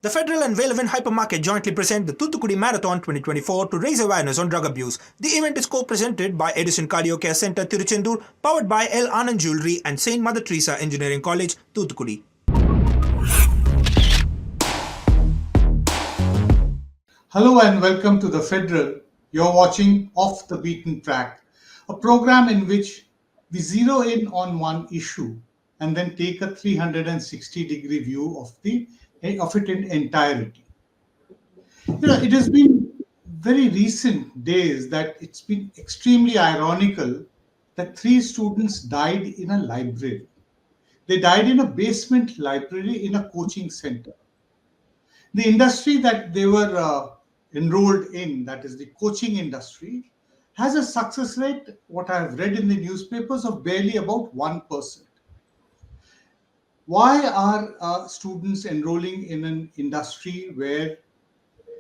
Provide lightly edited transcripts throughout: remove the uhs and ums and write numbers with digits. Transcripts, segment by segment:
The Federal and Velevin Hypermarket jointly present the Thoothukudi Marathon 2024 to raise awareness on drug abuse. The event is co-presented by Edison Cardio Care Center, Tiruchendur, powered by L. Anand Jewelry and St. Mother Teresa Engineering College, Thoothukudi. Hello and welcome to The Federal. You're watching Off the Beaten Track, a program in which we zero in on one issue and then take a 360-degree view of it in entirety. It has been very recent days that it's been extremely ironical that 3 students died in a library. They died in a basement library in a coaching center. The industry that they were enrolled in, that is the coaching industry, has a success rate, what I have read in the newspapers, of barely about 1%. Why are students enrolling in an industry where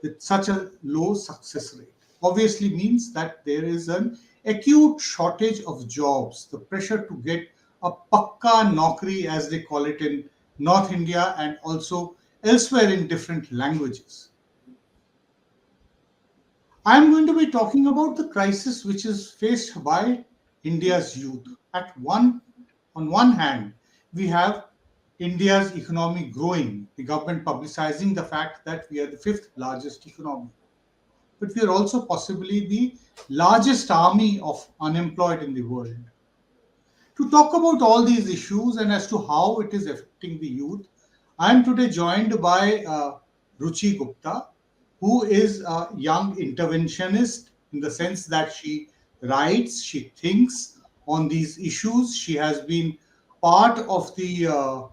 with such a low success rate? Obviously means that there is an acute shortage of jobs, the pressure to get a pakka naukri, as they call it in North India and also elsewhere in different languages. I am going to be talking about the crisis which is faced by India's youth. On one hand, we have India's economy growing, the government publicizing the fact that we are the 5th largest economy. But we are also possibly the largest army of unemployed in the world. To talk about all these issues and as to how it is affecting the youth, I am today joined by Ruchi Gupta, who is a young interventionist in the sense that she writes, she thinks on these issues. She has been part of the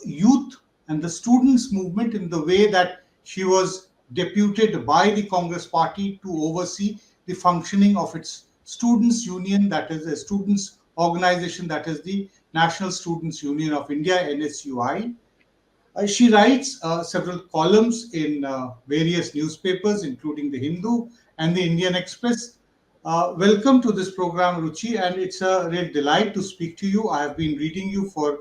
youth and the students movement in the way that she was deputed by the Congress party to oversee the functioning of its students union, that is a students organization, that is the National Students Union of India, NSUI. She writes several columns in various newspapers, including the Hindu and the Indian Express. Welcome to this program, Ruchi, and it's a real delight to speak to you. I have been reading you for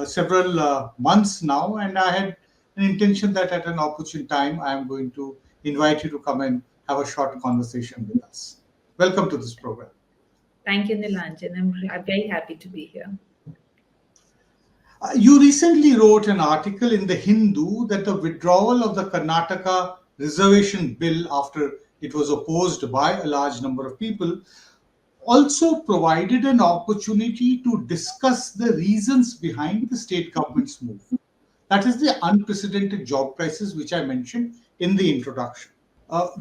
several months now, and I had an intention that at an opportune time, I am going to invite you to come and have a short conversation with us. Welcome to this program. Thank you, Nilanjan. I'm very happy to be here. You recently wrote an article in the Hindu that the withdrawal of the Karnataka Reservation bill, after it was opposed by a large number of people, also provided an opportunity to discuss the reasons behind the state government's move. That is the unprecedented job crisis which I mentioned in the introduction.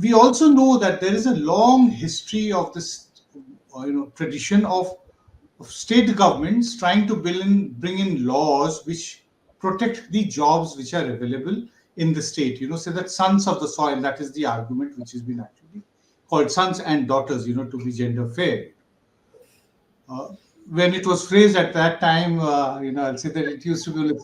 We also know that there is a long history of this tradition of state governments trying to bring in laws which protect the jobs which are available in the state. So that sons of the soil, that is the argument which has been actually called sons and daughters, to be gender fair. When it was phrased at that time, I'll say that it used to be only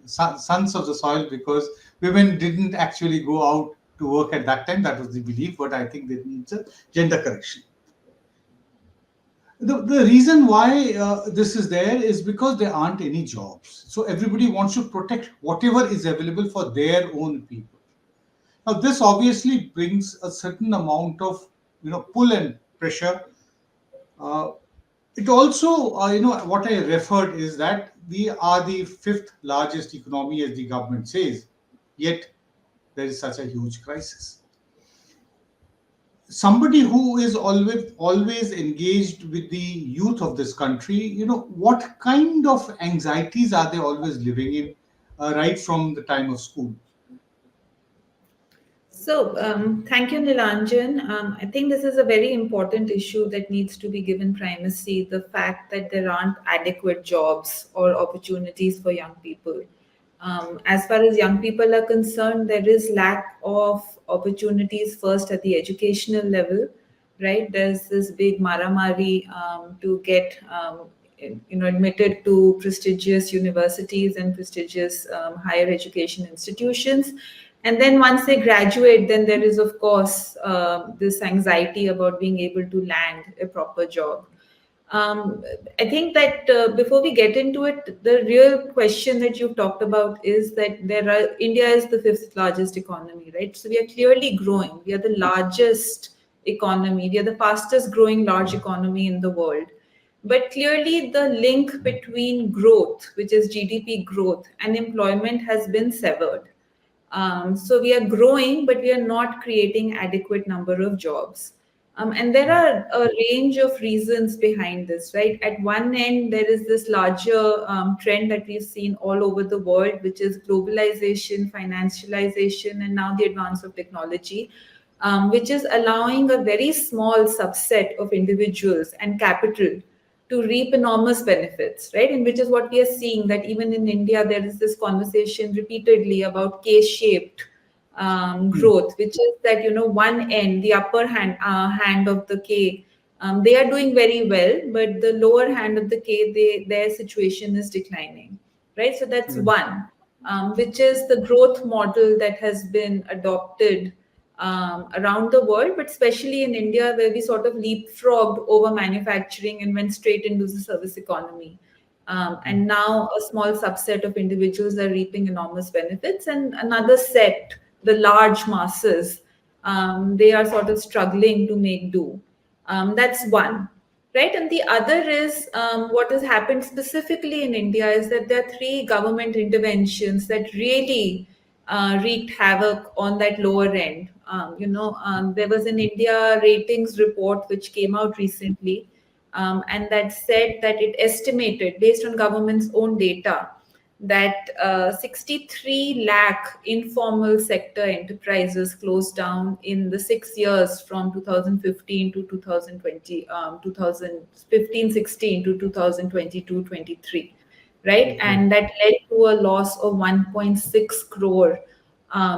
sons of the soil because women didn't actually go out to work at that time. That was the belief, but I think that needs a gender correction. The reason why this is there is because there aren't any jobs. So everybody wants to protect whatever is available for their own people. Now, this obviously brings a certain amount of pull and pressure. It also, what I referred is that we are the 5th largest economy, as the government says, yet there is such a huge crisis. Somebody who is always engaged with the youth of this country, what kind of anxieties are they always living in right from the time of school? So, thank you, Nilanjan. I think this is a very important issue that needs to be given primacy, the fact that there aren't adequate jobs or opportunities for young people. As far as young people are concerned, there is lack of opportunities first at the educational level, right? There's this big maramari to get admitted to prestigious universities and prestigious higher education institutions. And then once they graduate, then there is, of course, this anxiety about being able to land a proper job. Um, I think that before we get into it, the real question that you've talked about is that India is the fifth largest economy, right? So we are clearly growing. We are the largest economy. We are the fastest growing large economy in the world. But clearly, the link between growth, which is GDP growth, and employment has been severed. So we are growing, but we are not creating adequate number of jobs. And there are a range of reasons behind this, right? At one end, there is this larger trend that we've seen all over the world, which is globalization, financialization, and now the advance of technology, which is allowing a very small subset of individuals and capital to reap enormous benefits, right? And which is what we are seeing, that even in India, there is this conversation repeatedly about K-shaped growth, which is that, one end, the upper hand of the K, they are doing very well, but the lower hand of the K, their situation is declining, right? So that's one, which is the growth model that has been adopted around the world, but especially in India, where we sort of leapfrogged over manufacturing and went straight into the service economy. And now a small subset of individuals are reaping enormous benefits, and another set, the large masses, they are sort of struggling to make do. That's one, right? And the other is what has happened specifically in India is that there are three government interventions that really wreaked havoc on that lower end. There was an India ratings report which came out recently, and that said that it estimated, based on government's own data, that 63 lakh informal sector enterprises closed down in the 6 years from 2015 to 2020, 2015-16 to 2022-23, right? And that led to a loss of 1.6 crore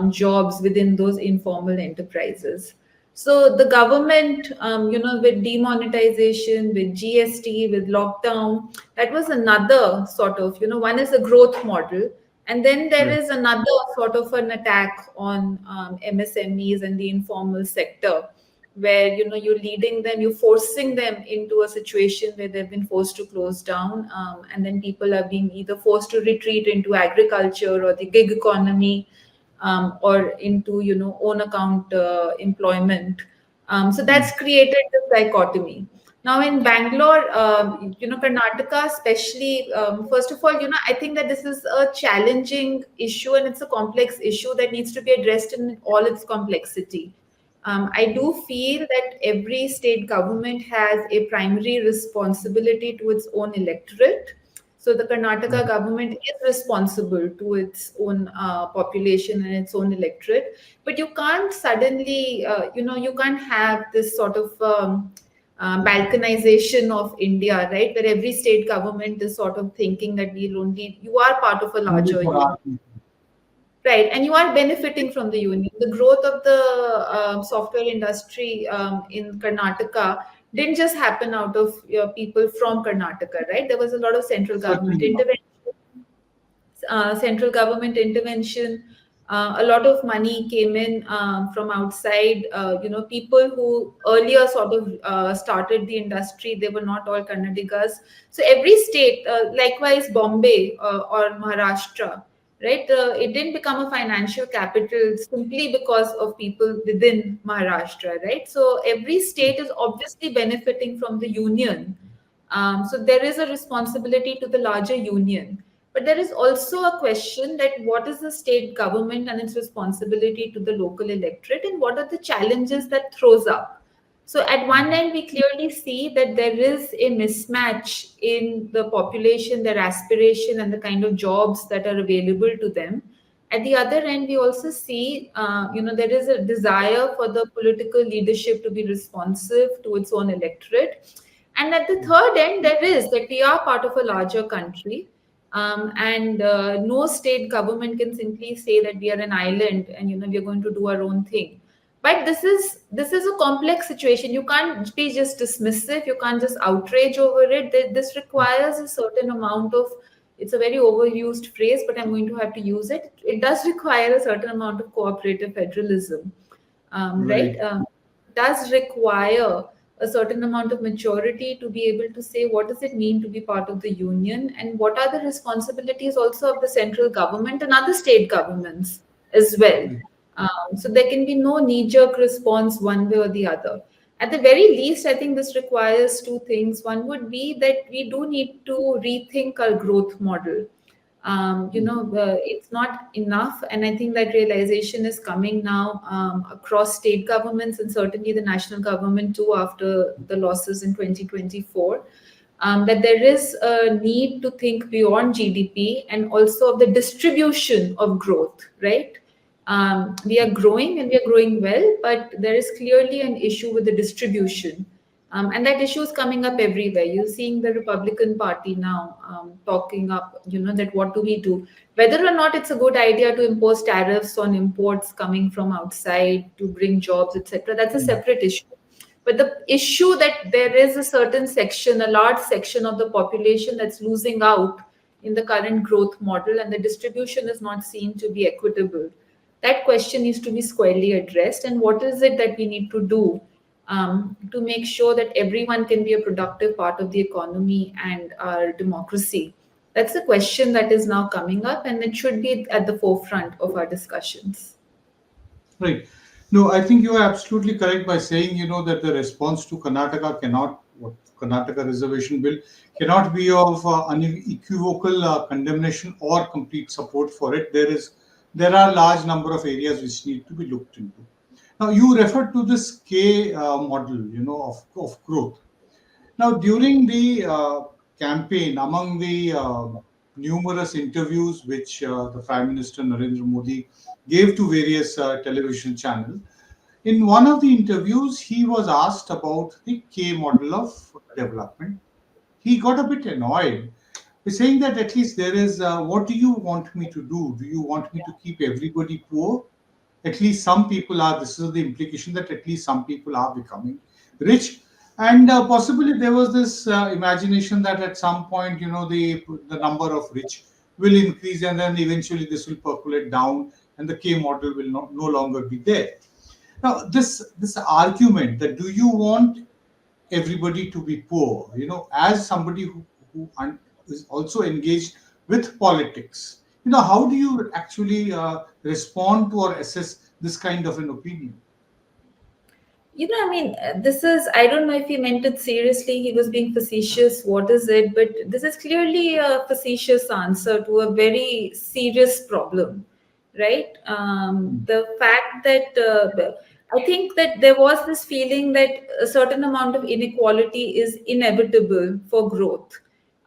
jobs within those informal enterprises. So the government, with demonetization, with GST, with lockdown, that was another sort of, one is a growth model. And then there is another sort of an attack on MSMEs and the informal sector, where, you're leading them, you're forcing them into a situation where they've been forced to close down. And then people are being either forced to retreat into agriculture or the gig economy, or into own account employment. So that's created the dichotomy. Now in Bangalore, Karnataka especially, first of all, I think that this is a challenging issue and it's a complex issue that needs to be addressed in all its complexity. I do feel that every state government has a primary responsibility to its own electorate. So the Karnataka government is responsible to its own population and its own electorate. But you can't suddenly, you can't have this sort of balkanization of India, right? Where every state government is sort of thinking that you are part of a larger union. Right, and you are benefiting from the union. The growth of the software industry in Karnataka didn't just happen out of people from Karnataka, right? There was a lot of Certainly not. central government intervention. A lot of money came in from outside. People who earlier sort of started the industry, they were not all Kannadigas. So every state, likewise Bombay or Maharashtra, right? It didn't become a financial capital simply because of people within Maharashtra, right? So every state is obviously benefiting from the union. So there is a responsibility to the larger union. But there is also a question that what is the state government and its responsibility to the local electorate, and what are the challenges that throws up? So at one end, we clearly see that there is a mismatch in the population, their aspiration, and the kind of jobs that are available to them. At the other end, we also see, there is a desire for the political leadership to be responsive to its own electorate. And at the third end, there is that we are part of a larger country, and no state government can simply say that we are an island and we are going to do our own thing. But this is a complex situation. You can't be just dismissive. You can't just outrage over it. This requires a certain amount of. It's a very overused phrase, but I'm going to have to use it. It does require a certain amount of cooperative federalism, right? Does require a certain amount of maturity to be able to say what does it mean to be part of the union, and what are the responsibilities also of the central government and other state governments as well. So there can be no knee-jerk response one way or the other. At the very least, I think this requires two things. One would be that we do need to rethink our growth model. It's not enough, and I think that realization is coming now across state governments and certainly the national government too after the losses in 2024. That there is a need to think beyond GDP and also of the distribution of growth, right? We are growing and we are growing well, but there is clearly an issue with the distribution. And that issue is coming up everywhere. You're seeing the Republican Party now talking up, that what do we do? Whether or not it's a good idea to impose tariffs on imports coming from outside to bring jobs, etc., that's a separate issue. But the issue that there is a certain section, a large section of the population that's losing out in the current growth model, and the distribution is not seen to be equitable. That question needs to be squarely addressed. And what is it that we need to do to make sure that everyone can be a productive part of the economy and our democracy? That's a question that is now coming up, and it should be at the forefront of our discussions. Right. No, I think you are absolutely correct by saying, that the response to Karnataka Reservation Bill cannot be of unequivocal condemnation or complete support for it. There are large number of areas which need to be looked into. Now, you referred to this K model, of growth. Now, during the campaign, among the numerous interviews which the Prime Minister Narendra Modi gave to various television channels, in one of the interviews, he was asked about the K model of development. He got a bit annoyed, saying that at least there is, what do you want me to do? Do you want me to keep everybody poor? At least some people are, this is the implication that at least some people are becoming rich. And possibly there was this imagination that at some point, the number of rich will increase, and then eventually this will percolate down and the K model will no longer be there. Now, this argument that do you want everybody to be poor, as somebody who is also engaged with politics, how do you actually respond to or assess this kind of an opinion? This is, I don't know if he meant it seriously, he was being facetious, what is it? But this is clearly a facetious answer to a very serious problem, right? The fact that I think that there was this feeling that a certain amount of inequality is inevitable for growth.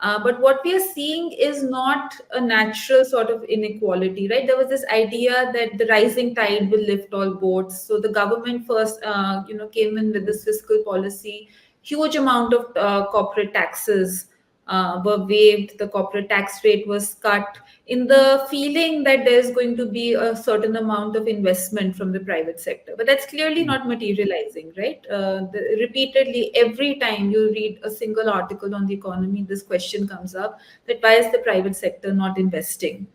But what we are seeing is not a natural sort of inequality, right? There was this idea that the rising tide will lift all boats. So the government first, came in with this fiscal policy. Huge amount of corporate taxes were waived. The corporate tax rate was cut in the feeling that there's going to be a certain amount of investment from the private sector. But that's clearly not materializing, right? Repeatedly, every time you read a single article on the economy, this question comes up that why is the private sector not investing?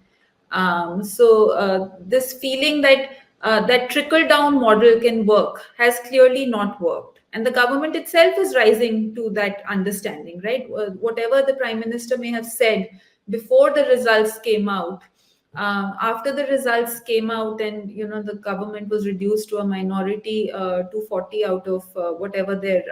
So this feeling that that trickle down model can work has clearly not worked, and the government itself is rising to that understanding, right? Whatever the prime minister may have said before the results came out, after the results came out, and the government was reduced to a minority, 240 out of whatever their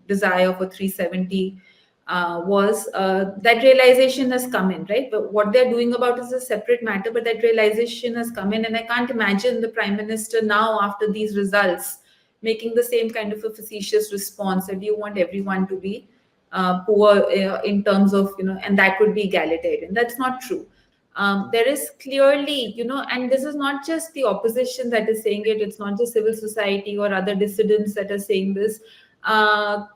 desire for 370 was, that realization has come in, right? But what they're doing about it is a separate matter, but that realization has come in. And I can't imagine the prime minister now, after these results, making the same kind of a facetious response that you want everyone to be poor in terms of, and that would be egalitarian. That's not true. There is clearly, and this is not just the opposition that is saying it, it's not just civil society or other dissidents that are saying this.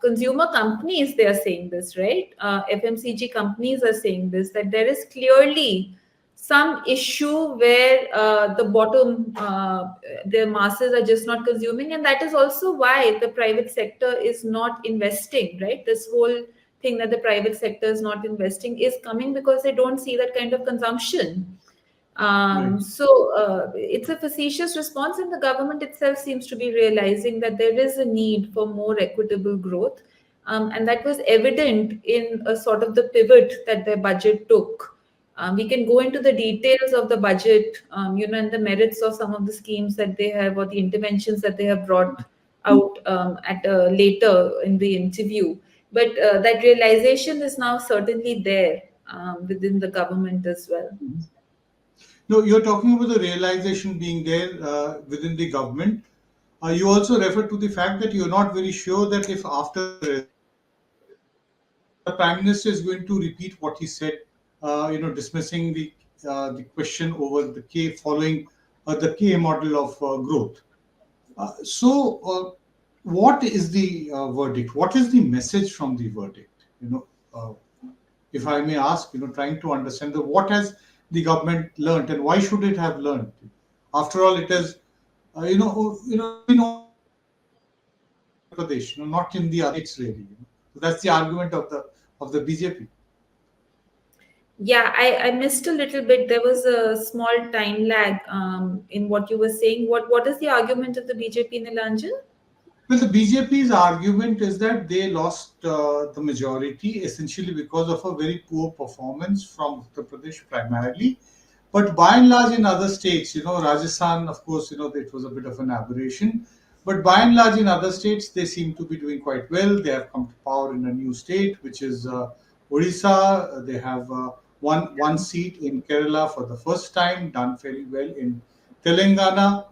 Consumer companies, they are saying this, right? FMCG companies are saying this, that there is clearly some issue where the bottom, the masses are just not consuming. And that is also why the private sector is not investing, right? This whole thing that the private sector is not investing is coming because they don't see that kind of consumption. Right. It's a facetious response, and the government itself seems to be realizing that there is a need for more equitable growth. And that was evident in a sort of the pivot that their budget took. We can go into the details of the budget, and the merits of some of the schemes that they have or the interventions that they have brought out at later in the interview. But that realization is now certainly there within the government as well. Mhm. No, you're talking about the realization being there within the government. You also refer to the fact that you're not very sure that if after the results, the Prime Minister is going to repeat what he said, dismissing the question over the K following the K model of growth. What is the verdict? What is the message from the verdict? If I may ask, trying to understand what has the government learned and why should it have learned? After all, it has, it's been only 2 years since it came in Uttar Pradesh, not in the other states really. So that's the argument of the BJP. Yeah, I missed a little bit. There was a small time lag in what you were saying. What is the argument of the BJP, Nilanjan? Well, the BJP's argument is that they lost the majority essentially because of a very poor performance from Uttar Pradesh primarily. But by and large, in other states, Rajasthan, of course, it was a bit of an aberration. But by and large, in other states, they seem to be doing quite well. They have come to power in a new state, which is Odisha. They have one seat in Kerala for the first time, done fairly well in Telangana.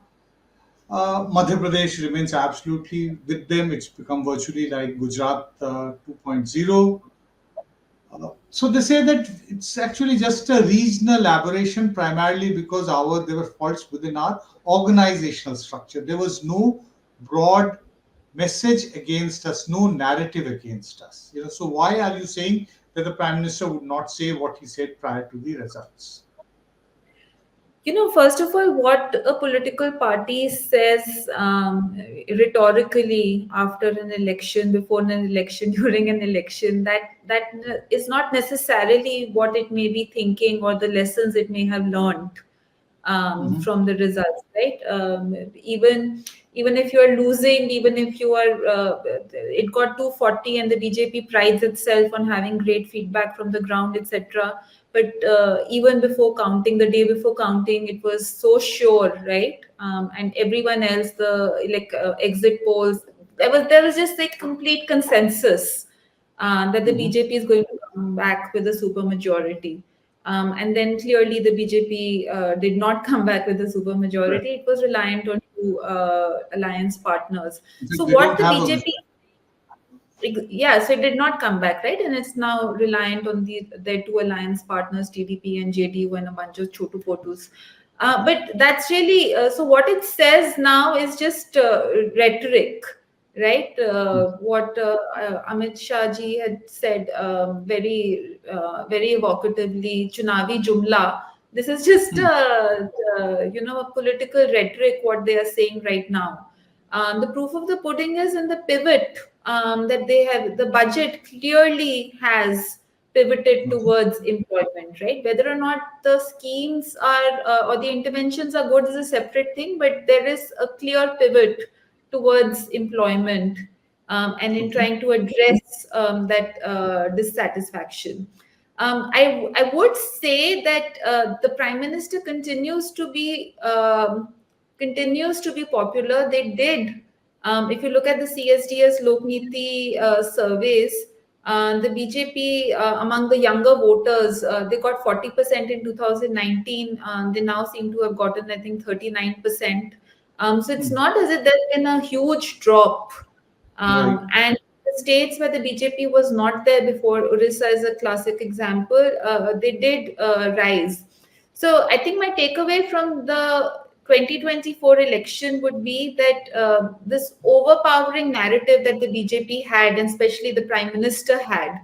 Madhya Pradesh remains absolutely with them. It's become virtually like Gujarat 2.0. So they say that it's actually just a regional aberration, primarily because there were faults within our organizational structure. There was no broad message against us, no narrative against us. So why are you saying that the Prime Minister would not say what he said prior to the results? First of all, what a political party says rhetorically after an election, before an election, during an election, that is not necessarily what it may be thinking or the lessons it may have learned Mhm. from the results, right? Even if you are losing, even if you are, it got 240, and the BJP prides itself on having great feedback from the ground, etc. But even before counting, the day before counting, it was so sure, right? And everyone else, the exit polls, there was just like complete consensus that the Mhm. BJP is going to come back with a super majority. And then clearly the BJP did not come back with a super Right. majority. It was reliant on two alliance partners. In fact, So they what don't the have a BJP, yeah, so it did not come back, right? And it's now reliant on their two alliance partners, TDP and JDU, and a bunch of chotu potus. But that's really so. What it says now is just rhetoric, right? What Amit Shah ji had said very evocatively, "Chunavi Jumla." This is just Hmm. a political rhetoric. What they are saying right now. The proof of the pudding is in the pivot that they have. The budget clearly has pivoted Mhm. towards employment, right? Whether or not the schemes are or the interventions are good is a separate thing, but there is a clear pivot towards employment and in Okay. trying to address that dissatisfaction. I would say that the prime minister continues to be popular. They did. If you look at the CSDS Lokniti surveys, the BJP among the younger voters, they got 40% in 2019. They now seem to have gotten, I think, 39%. So it's Hmm. not as if there's been a huge drop. Right. And the states where the BJP was not there before, Orissa is a classic example, they did rise. So I think my takeaway from the 2024 election would be that this overpowering narrative that the BJP had, and especially the prime minister had,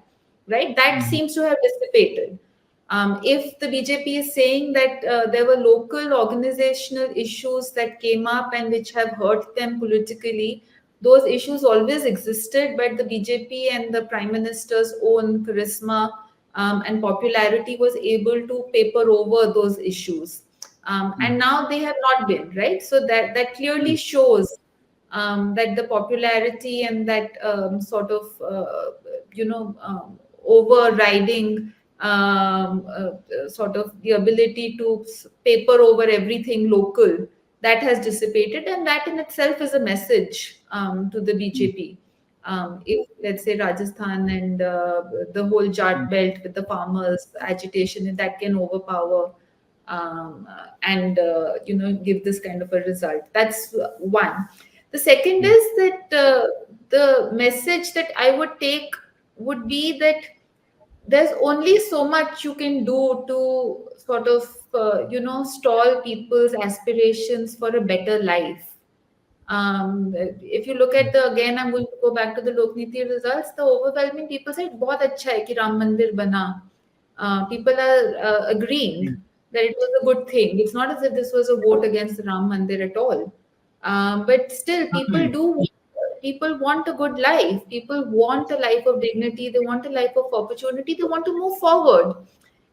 right, that Mhm. seems to have dissipated. If the BJP is saying that there were local organizational issues that came up and which have hurt them politically, those issues always existed, but the BJP and the prime minister's own charisma and popularity was able to paper over those issues. And now they have not been, right? So that clearly shows that the popularity and that sort of overriding sort of the ability to paper over everything local, that has dissipated, and that in itself is a message to the BJP. If let's say Rajasthan and the whole Jat belt with the farmers agitation, if that can overpower and give this kind of a result, that's one. The second is that the message that I would take would be that there's only so much you can do to sort of stall people's aspirations for a better life. If you look at the, again, I'm going to go back to the Lokniti results, the overwhelming people said, "बहुत अच्छा है कि राम मंदिर बना." People are agreeing that it was a good thing. It's not as if this was a vote against the Ram Mandir at all. But still, people want a good life. People want a life of dignity. They want a life of opportunity. They want to move forward.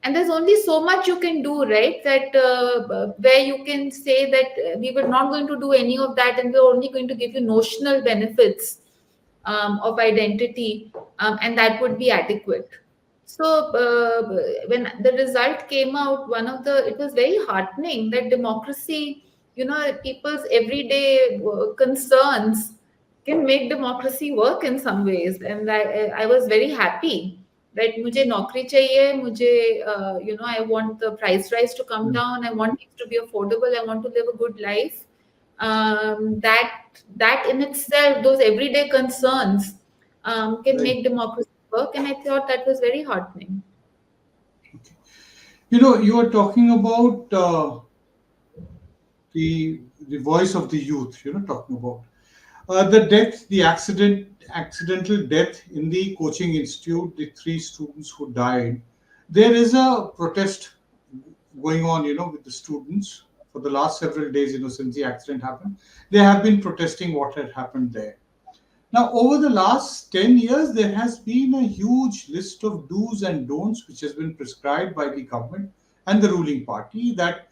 And there's only so much you can do, right? That where you can say that we were not going to do any of that, and we're only going to give you notional benefits of identity, and that would be adequate. So when the result came out, it was very heartening that democracy, people's everyday concerns can make democracy work in some ways, and I was very happy that मुझे नौकरी चाहिए, मुझे I want the price rise to come down, I want things to be affordable, I want to live a good life. That in itself, those everyday concerns can make democracy work, and I thought that was very heartening. Okay. You are talking about the voice of the youth. Talking about the accidental death in the coaching institute, the 3 students who died. There is a protest going on, with the students for the last several days, since the accident happened. They have been protesting what had happened there. Now, over the last 10 years, there has been a huge list of do's and don'ts which has been prescribed by the government and the ruling party, that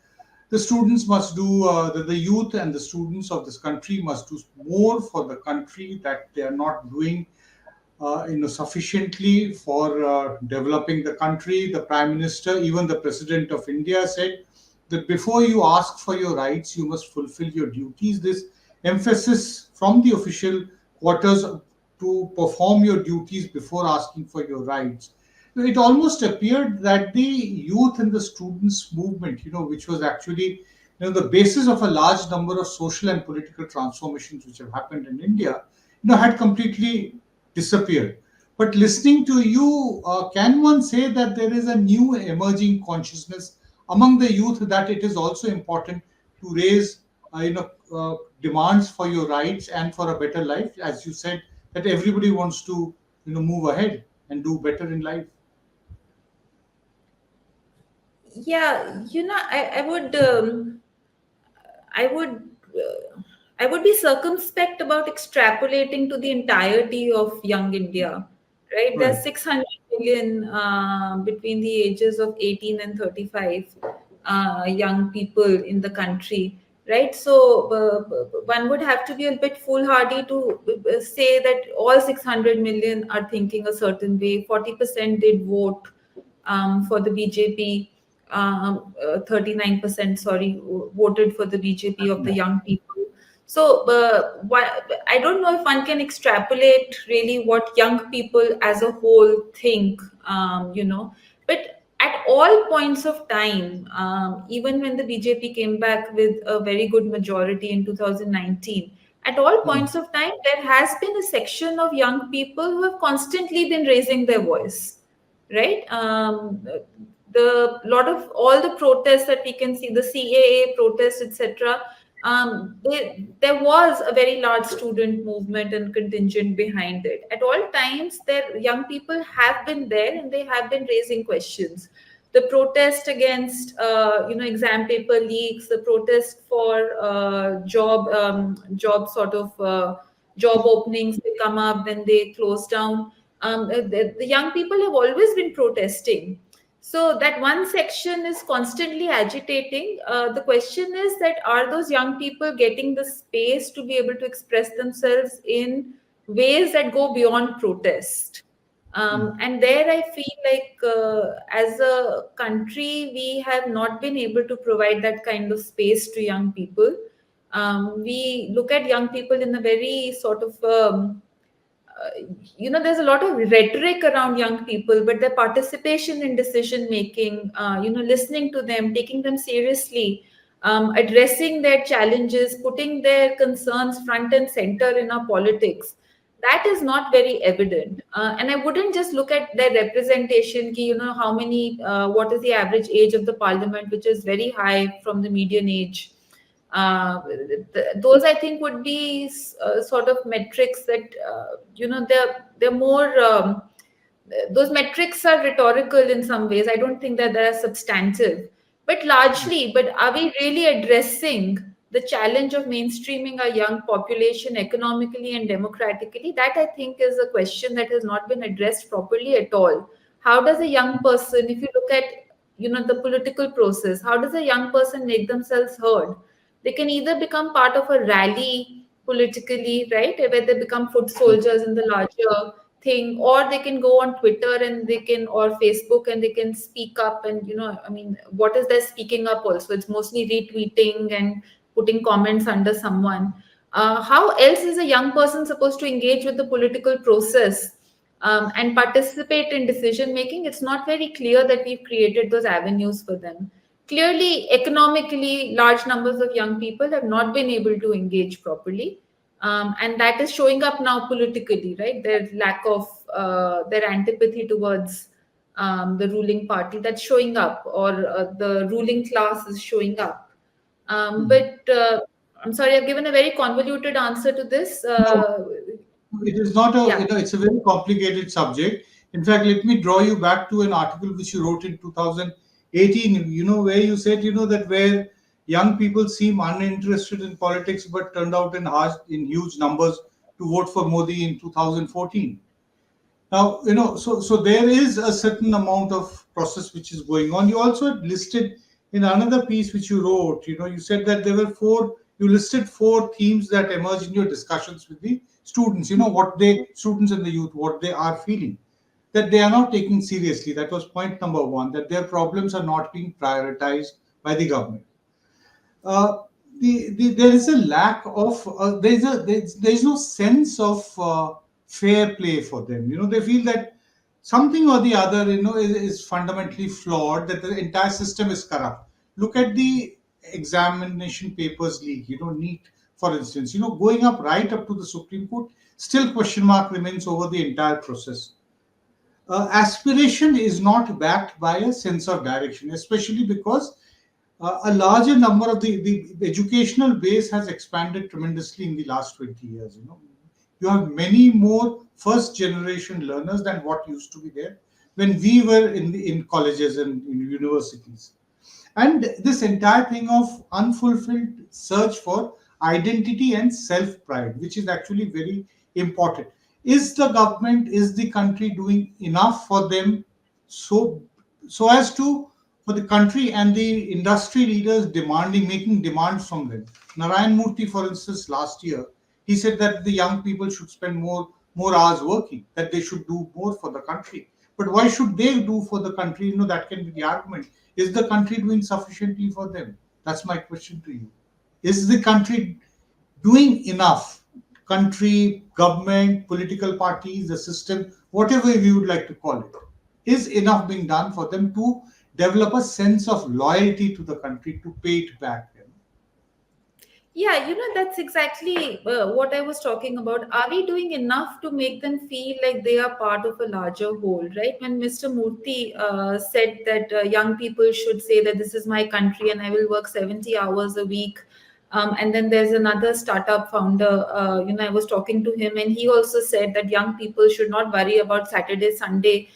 the students must do, that the youth and the students of this country must do more for the country, that they are not doing sufficiently for developing the country. The Prime Minister, even the President of India said that before you ask for your rights, you must fulfill your duties. This emphasis from the official quarters to perform your duties before asking for your rights. It almost appeared that the youth and the students movement, which was actually the basis of a large number of social and political transformations which have happened in India, had completely disappeared. But listening to you, can one say that there is a new emerging consciousness among the youth that it is also important to raise, demands for your rights and for a better life? As you said, that everybody wants to, move ahead and do better in life. Yeah, I would I would be circumspect about extrapolating to the entirety of young India, right? Right. There's 600 million between the ages of 18 and 35 young people in the country, right? So one would have to be a bit foolhardy to say that all 600 million are thinking a certain way. 40% did vote for the BJP. 39%, sorry, voted for the BJP of the young people. So I don't know if one can extrapolate really what young people as a whole think, but at all points of time, even when the BJP came back with a very good majority in 2019, at all points of time, there has been a section of young people who have constantly been raising their voice, right? The lot of all the protests that we can see, the CAA protests, etc. There was a very large student movement and contingent behind it. At all times, there young people have been there and they have been raising questions. The protest against, exam paper leaks, the protest for job sort of job openings, they come up, then they close down. The young people have always been protesting. So that one section is constantly agitating. The question is that are those young people getting the space to be able to express themselves in ways that go beyond protest? And there I feel like as a country, we have not been able to provide that kind of space to young people. We look at young people in a very sort of there's a lot of rhetoric around young people, but their participation in decision making, listening to them, taking them seriously, addressing their challenges, putting their concerns front and center in our politics, that is not very evident. And I wouldn't just look at their representation, how many, what is the average age of the parliament, which is very high from the median age. Those I think would be sort of metrics that they're more. Those metrics are rhetorical in some ways. I don't think that they're substantive, but largely. But are we really addressing the challenge of mainstreaming our young population economically and democratically? That I think is a question that has not been addressed properly at all. How does a young person, if you look at the political process, how does a young person make themselves heard? They can either become part of a rally politically, right, where they become foot soldiers in the larger thing, or they can go on Twitter and they can, or Facebook, and they can speak up. And I mean, what is their speaking up also? It's mostly retweeting and putting comments under someone. How else is a young person supposed to engage with the political process and participate in decision making? It's not very clear that we've created those avenues for them. Clearly, economically, large numbers of young people have not been able to engage properly. And that is showing up now politically, right? Their lack of, their antipathy towards the ruling party, that's showing up, or the ruling class is showing up. But I'm sorry, I've given a very convoluted answer to this. No, it is not a, Yeah. it's a very complicated subject. In fact, let me draw you back to an article which you wrote in 2018, where you said, that where young people seem uninterested in politics but turned out in huge numbers to vote for Modi in 2014. Now, so there is a certain amount of process which is going on. You also listed in another piece which you wrote, you said that you listed four themes that emerge in your discussions with the students, students and the youth, what they are feeling, that they are not taking seriously. That was point number one, that their problems are not being prioritized by the government. uh, there is a lack of there's no sense of fair play for them. They feel that something or the other is fundamentally flawed, that the entire system is corrupt. Look at the examination papers leak, NEET, for instance, going up right up to the Supreme Court, still question mark remains over the entire process. Aspiration is not backed by a sense of direction, especially because a larger number of the educational base has expanded tremendously in the last 20 years. You have many more first generation learners than what used to be there when we were in colleges and in universities. And this entire thing of unfulfilled search for identity and self pride, which is actually very important. Is the government, is the country doing enough for them, so so as to, for the country and the industry leaders making demands from them? Narayan Murthy, for instance, last year, he said that the young people should spend more hours working, that they should do more for the country. But why should they do for the country? That can be the argument. Is the country doing sufficiently for them? That's my question to you. Is the country doing enough? Country, government, political parties, the system, whatever you would like to call it, is enough being done for them to develop a sense of loyalty to the country, to pay it back? Yeah, that's exactly what I was talking about. Are we doing enough to make them feel like they are part of a larger whole, right? When Mr. Murthy said that young people should say that this is my country and I will work 70 hours a week. And then there's another startup founder, I was talking to him, and he also said that young people should not worry about Saturday, Sunday.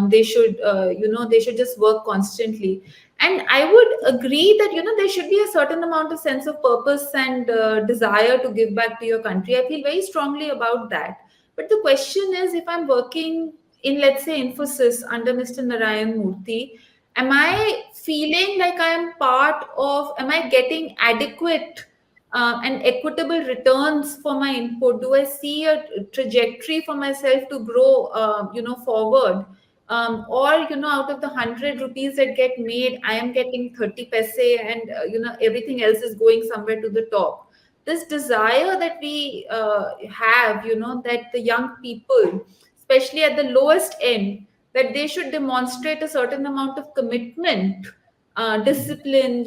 They should, they should just work constantly. And I would agree that there should be a certain amount of sense of purpose and desire to give back to your country. I feel very strongly about that. But the question is, if I'm working in, let's say, Infosys under Mr. Narayan Murthy, Am I feeling like I am part of, am I getting adequate and equitable returns for my input? Do I see a trajectory for myself to grow, forward? Or, out of the 100 rupees that get made, I am getting 30 paise, and, everything else is going somewhere to the top. This desire that we have, that the young people, especially at the lowest end, that they should demonstrate a certain amount of commitment, discipline,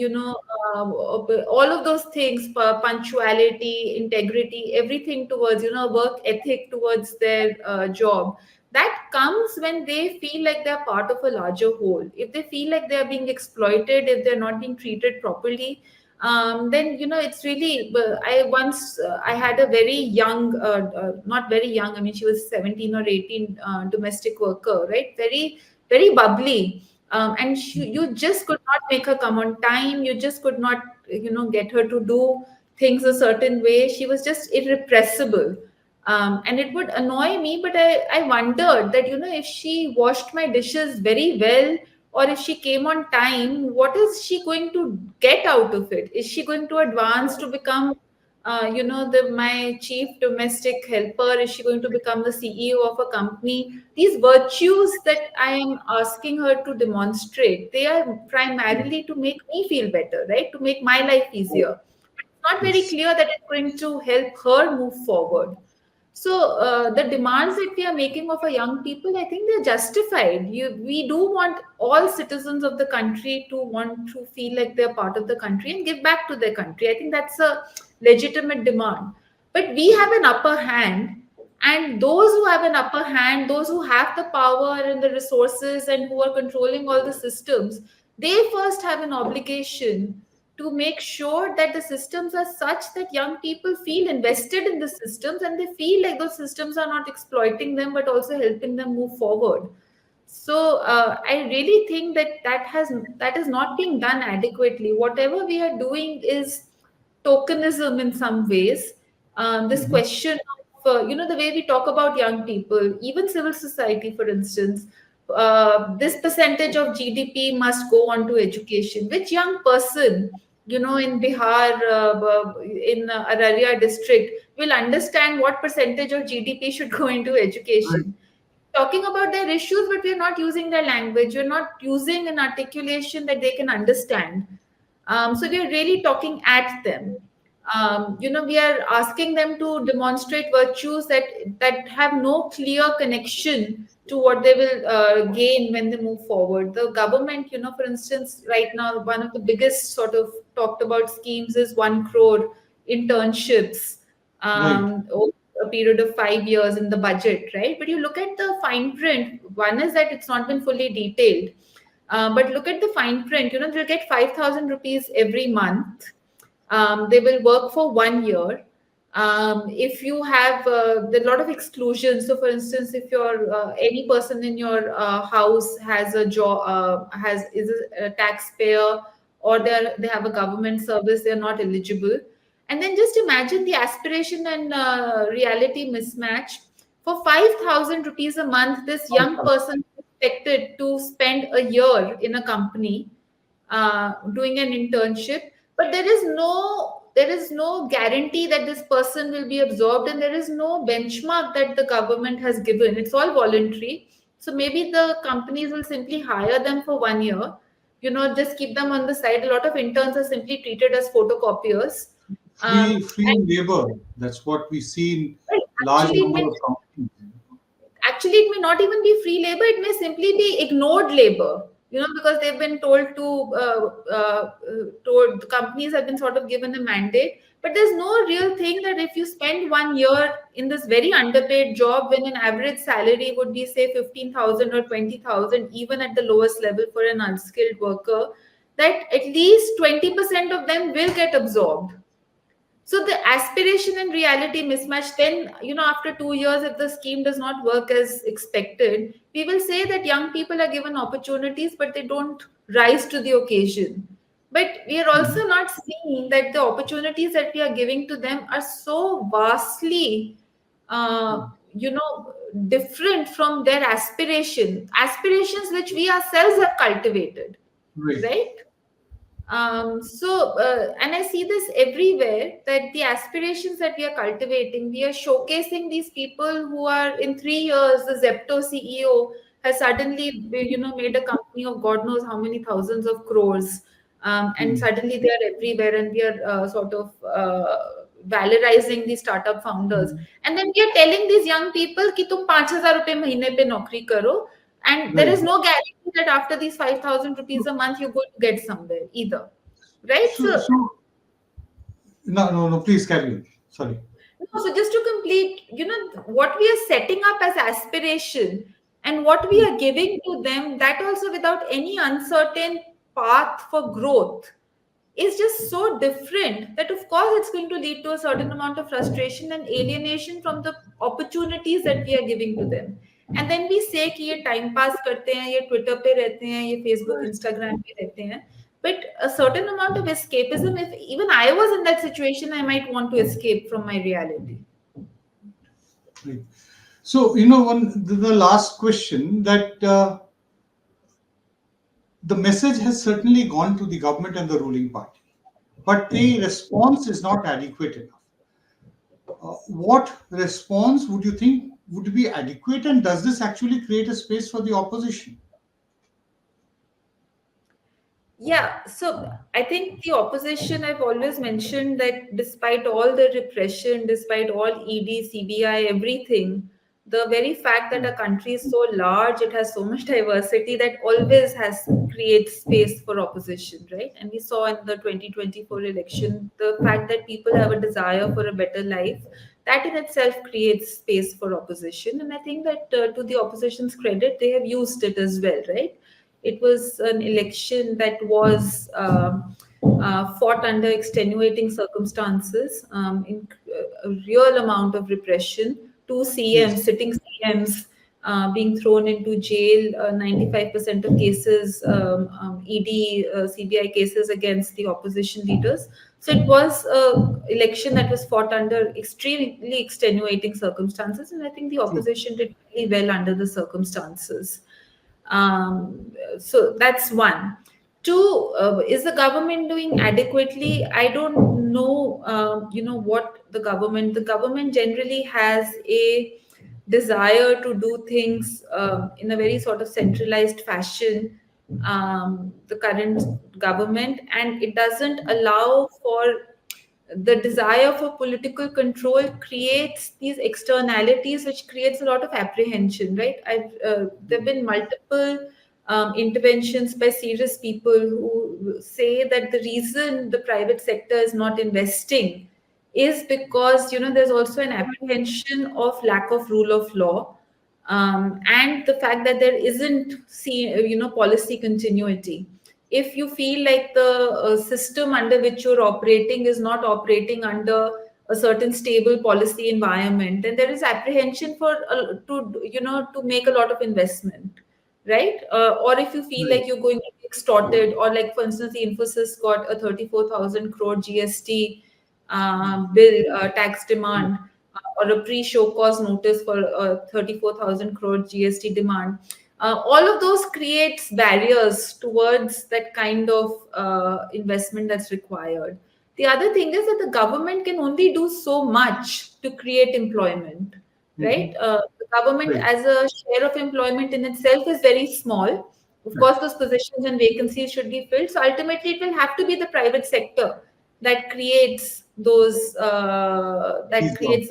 all of those things, punctuality, integrity, everything towards, work ethic towards their job. That comes when they feel like they're part of a larger whole. If they feel like they're being exploited, if they're not being treated properly, then it's really. I had a very young, not very young. I mean, she was 17 or 18, domestic worker, right? Very, very bubbly, and you just could not make her come on time. You just could not, get her to do things a certain way. She was just irrepressible. And it would annoy me, but I wondered that, if she washed my dishes very well, or if she came on time, what is she going to get out of it? Is she going to advance to become, the my chief domestic helper? Is she going to become the CEO of a company? These virtues that I am asking her to demonstrate, they are primarily to make me feel better, right? To make my life easier. It's not very Yes. clear that it's going to help her move forward. So the demands that we are making of our young people, I think they're justified. We do want all citizens of the country to want to feel like they're part of the country and give back to their country. I think that's a legitimate demand. But we have an upper hand, and those who have an upper hand, those who have the power and the resources and who are controlling all the systems, they first have an obligation to make sure that the systems are such that young people feel invested in the systems, and they feel like those systems are not exploiting them but also helping them move forward. So I really think that that is not being done adequately. Whatever we are doing is tokenism in some ways. This Mhm. question of, the way we talk about young people, even civil society, for instance, this percentage of GDP must go on to education. Which young person, in Bihar, in Araria district, will understand what percentage of GDP should go into Right. education? Talking about their issues, but we're not using their language. We're not using an articulation that they can understand. So we are really talking at them. We are asking them to demonstrate virtues that have no clear connection to what they will gain when they move forward. The government, for instance, right now, one of the biggest sort of talked about schemes is 1 crore internships, Right. over a period of 5 years in the budget, right? But you look at the fine print. One is that it's not been fully detailed, but look at the fine print. They'll get 5,000 rupees every month. They will work for 1 year. If you have there are a lot of exclusions. So, for instance, if you're any person in your house has a job, has is a taxpayer, or they have a government service, they're not eligible. And then just imagine the aspiration and reality mismatch. For 5,000 rupees a month, this young person is expected to spend a year in a company doing an internship, but there is no guarantee that this person will be absorbed, and there is no benchmark that the government has given. It's all voluntary. So maybe the companies will simply hire them for 1 year, just keep them on the side. A lot of interns are simply treated as photocopiers. Free And labor. That's what we see in well, large number of companies. actually it may not even be free labor. It may simply be ignored labor, because they've been told to told the companies have been sort of given a mandate. But there's no real thing that if you spend 1 year in this very underpaid job, when an average salary would be, say, 15,000 or 20,000, even at the lowest level for an unskilled worker, that at least 20% of them will get absorbed. So the aspiration and reality mismatch, then, after 2 years, if the scheme does not work as expected, we will say that young people are given opportunities, but they don't rise to the occasion. But we are also not seeing that the opportunities that we are giving to them are so vastly, uh, different from their aspirations which we ourselves have cultivated, Right. right? And I see this everywhere, that the aspirations that we are cultivating, we are showcasing these people who are in 3 years. The Zepto CEO has suddenly, made a company of God knows how many thousands of crores, and suddenly they are everywhere, and we are sort of valorizing the startup founders, and then we are telling these young people कि तुम 5,000 रुपए महीने पे नौकरी करो, and there Right. is no guarantee that after these 5,000 rupees a month you're going to get somewhere either, right? So no, please carry on. Sorry. So just to complete, what we are setting up as aspiration and what we are giving to them, that also without any uncertain path for growth, is just so different that of course it's going to lead to a certain amount of frustration and alienation from the opportunities that we are giving to them. And then we say कि ये time pass करते हैं, ये Twitter पे रहते हैं, ये Facebook, Instagram पे रहते हैं. But a certain amount of escapism, if even I was in that situation, I might want to escape from my reality. Right. So, the last question, that the message has certainly gone to the government and the ruling party, but the response is not adequate enough. What response would you think would be adequate, and does this actually create a space for the opposition? Yeah, so I think the opposition, I've always mentioned that despite all the repression, despite all ED, CBI, everything, the very fact that a country is so large, it has so much diversity, that always has creates space for opposition, right? And we saw in the 2024 election, the fact that people have a desire for a better life, that in itself creates space for opposition. And I think that to the opposition's credit, they have used it as well, right? It was an election that was fought under extenuating circumstances, in a real amount of repression. Two CMs, Yes. sitting CMs, being thrown into jail. 95% of cases, ED, CBI cases against the opposition leaders. So it was an election that was fought under extremely extenuating circumstances, and I think the True. opposition did really well under the circumstances. So that's one. Two, is the government doing adequately? I don't know. What the government generally has a desire to do things in a very sort of centralized fashion. The current government, and it doesn't allow for the desire for political control, creates these externalities which creates a lot of apprehension, right? There have been multiple interventions by serious people who say that the reason the private sector is not investing is because there's also an apprehension of lack of rule of law, and the fact that there isn't policy continuity. If you feel like the system under which you're operating is not operating under a certain stable policy environment, then there is apprehension for to make a lot of investment, right? Or if you feel like you're going to be extorted, or like for instance, the Infosys got a 34,000 crore GST bill, tax demand, or a pre-show cause notice for a 34,000 crore GST demand. All of those creates barriers towards that kind of investment that's required. The other thing is that the government can only do so much to create employment, right? The government Right. as a share of employment in itself is very small. Of course, those positions and vacancies should be filled. So ultimately, it will have to be the private sector that creates those These jobs.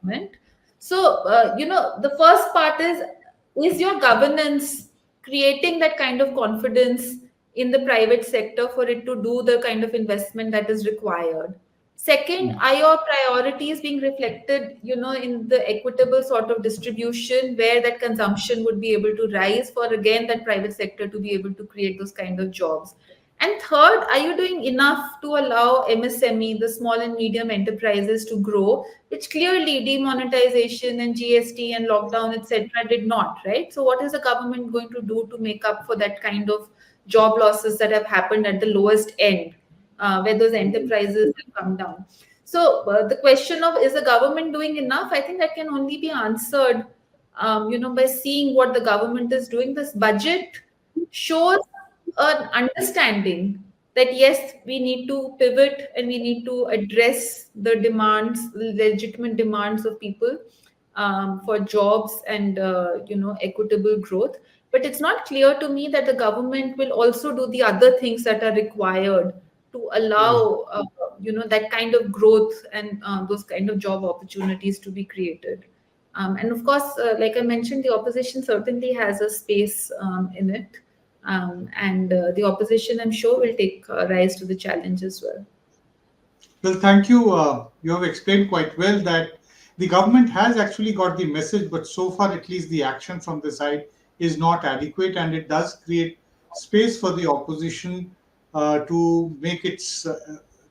employment. So the first part is your governance creating that kind of confidence in the private sector for it to do the kind of investment that is required. Second, are your priorities being reflected, in the equitable sort of distribution where that consumption would be able to rise for, again, that private sector to be able to create those kind of jobs? And third, are you doing enough to allow MSME, the small and medium enterprises, to grow, which clearly demonetization and GST and lockdown, etc., did not, right? So what is the government going to do to make up for that kind of job losses that have happened at the lowest end, where those enterprises have come down? The question of is the government doing enough? I think that can only be answered, by seeing what the government is doing. This budget shows an understanding that yes, we need to pivot and we need to address the demands, legitimate demands of people for jobs and equitable growth. But it's not clear to me that the government will also do the other things that are required to allow that kind of growth and those kind of job opportunities to be created. And of course, like I mentioned, the opposition certainly has a space in it. And the opposition, I'm sure, will take rise to the challenge as well. Well, thank you. You have explained quite well that the government has actually got the message, but so far, at least, the action from the side is not adequate, and it does create space for the opposition to make its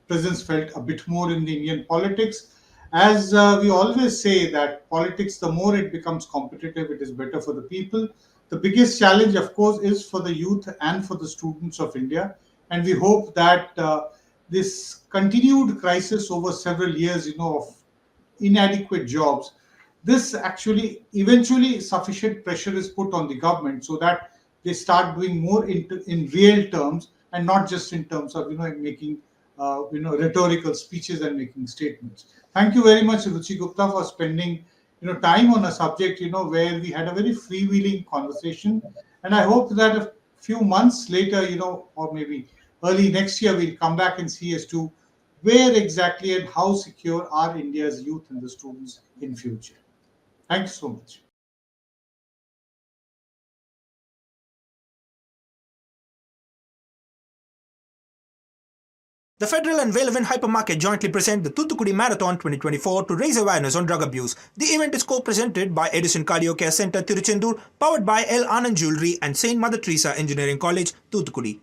presence felt a bit more in the Indian politics. As we always say, that politics, the more it becomes competitive, it is better for the people. The biggest challenge, of course, is for the youth and for the students of India. And we hope that this continued crisis over several years, of inadequate jobs, this actually eventually sufficient pressure is put on the government so that they start doing more in real terms and not just in terms of making rhetorical speeches and making statements. Thank you very much, Ruchi Gupta, for spending time on a subject where we had a very freewheeling conversation, and I hope that a few months later, or maybe early next year, we'll come back and see as to where exactly and how secure are India's youth and the students in future. Thanks so much. The Federal and Relevant Hypermarket jointly present the Thoothukudi Marathon 2024 to raise awareness on drug abuse. The event is co-presented by Edison Cardio Care Center, Tiruchendur, powered by L. Anand Jewelry and St. Mother Teresa Engineering College, Thoothukudi.